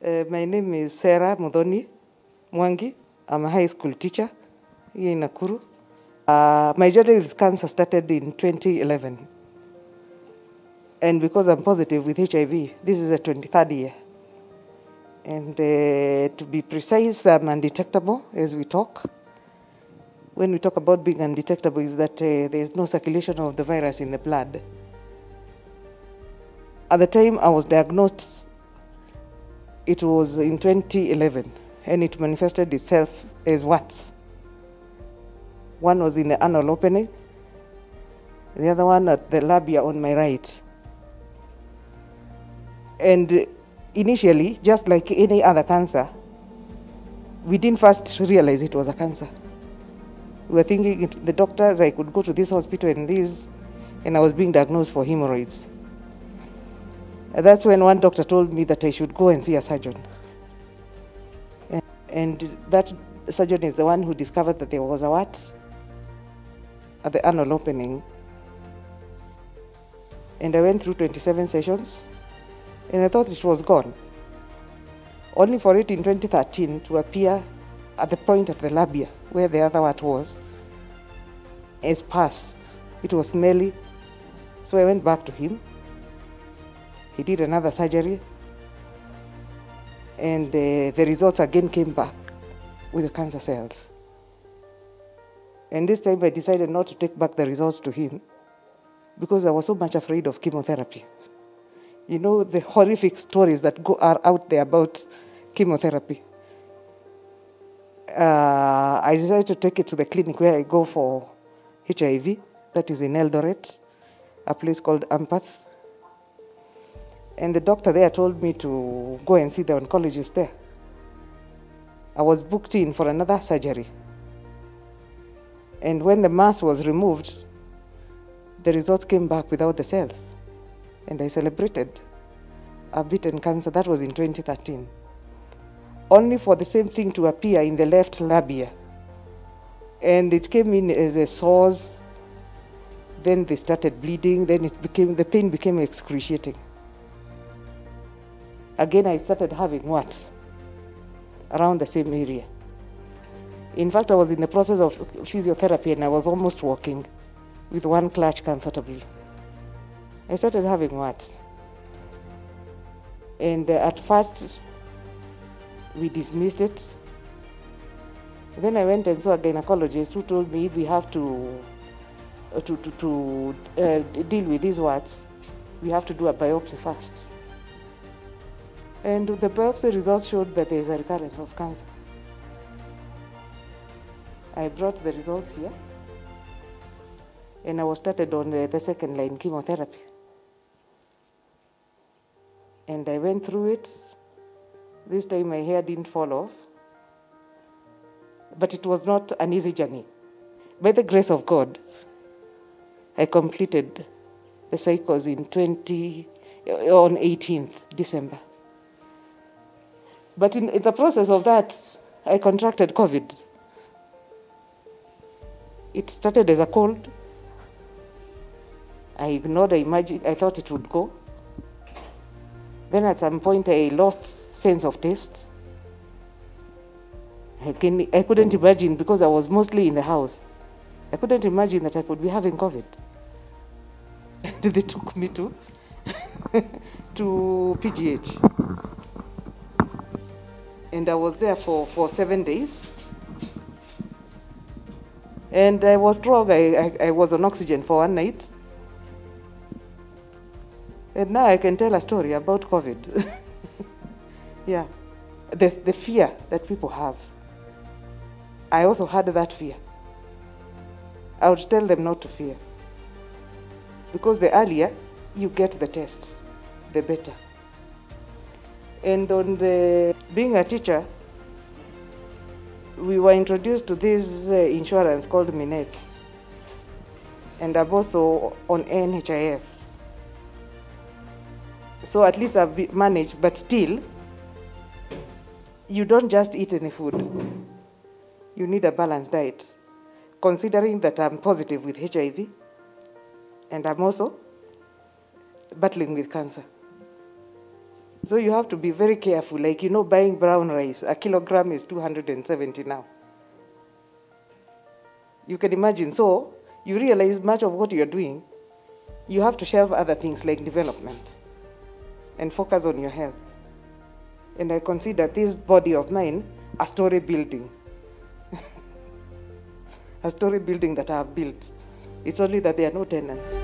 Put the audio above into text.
My name is Muthoni Mwangi. I'm a high school teacher here in Nakuru. My journey with cancer started in 2011. And because I'm positive with HIV, this is the 23rd year. And to be precise, I'm undetectable as we talk. When we talk about being undetectable, is that there is no circulation of the virus in the blood. At the time I was diagnosed, it was in 2011, and it manifested itself as warts. One was in the anal opening, the other one at the labia on my right. And initially, just like any other cancer, we didn't first realize it was a cancer. We were thinking, the doctors, I could go to this hospital and I was being diagnosed for hemorrhoids. And that's when one doctor told me that I should go and see a surgeon. And that surgeon is the one who discovered that there was a wart at the anal opening. And I went through 27 sessions, and I thought it was gone. Only for it in 2013 to appear at the point at the labia, where the other wart was, as pus. It was smelly. So I went back to him. He did another surgery, and the results again came back with the cancer cells. And this time I decided not to take back the results to him because I was so much afraid of chemotherapy. You know, the horrific stories that are out there about chemotherapy. I decided to take it to the clinic where I go for HIV, that is in Eldoret, a place called Ampath. And the doctor there told me to go and see the oncologist there. I was booked in for another surgery. And when the mass was removed, the results came back without the cells. And I celebrated. I've beaten cancer. That was in 2013. Only for the same thing to appear in the left labia. And it came in as a sores. Then they started bleeding. Then the pain became excruciating. Again, I started having warts around the same area. In fact, I was in the process of physiotherapy and I was almost walking with one clutch comfortably. I started having warts. And at first, we dismissed it. Then I went and saw a gynecologist who told me if we have to deal with these warts, we have to do a biopsy first. And the biopsy results showed that there is a recurrence of cancer. I brought the results here, and I was started on the second line chemotherapy. And I went through it. This time my hair didn't fall off, but it was not an easy journey. By the grace of God, I completed the cycles on 18th December. But in the process of that, I contracted COVID. It started as a cold. I ignored, I thought it would go. Then at some point, I lost sense of taste. I couldn't imagine, because I was mostly in the house, I couldn't imagine that I could be having COVID. They took me to PGH. And I was there for 7 days. And I was strong. I was on oxygen for one night. And now I can tell a story about COVID. Yeah, the fear that people have. I also had that fear. I would tell them not to fear. Because the earlier you get the tests, the better. And on being a teacher, we were introduced to this insurance called Minet. And I'm also on NHIF. So at least I've managed, but still, you don't just eat any food. You need a balanced diet, considering that I'm positive with HIV, and I'm also battling with cancer. So you have to be very careful. Like, you know, buying brown rice, a kilogram is 270 now. You can imagine. So you realize much of what you're doing, you have to shelve other things like development and focus on your health. And I consider this body of mine a story building. A story building that I have built. It's only that there are no tenants.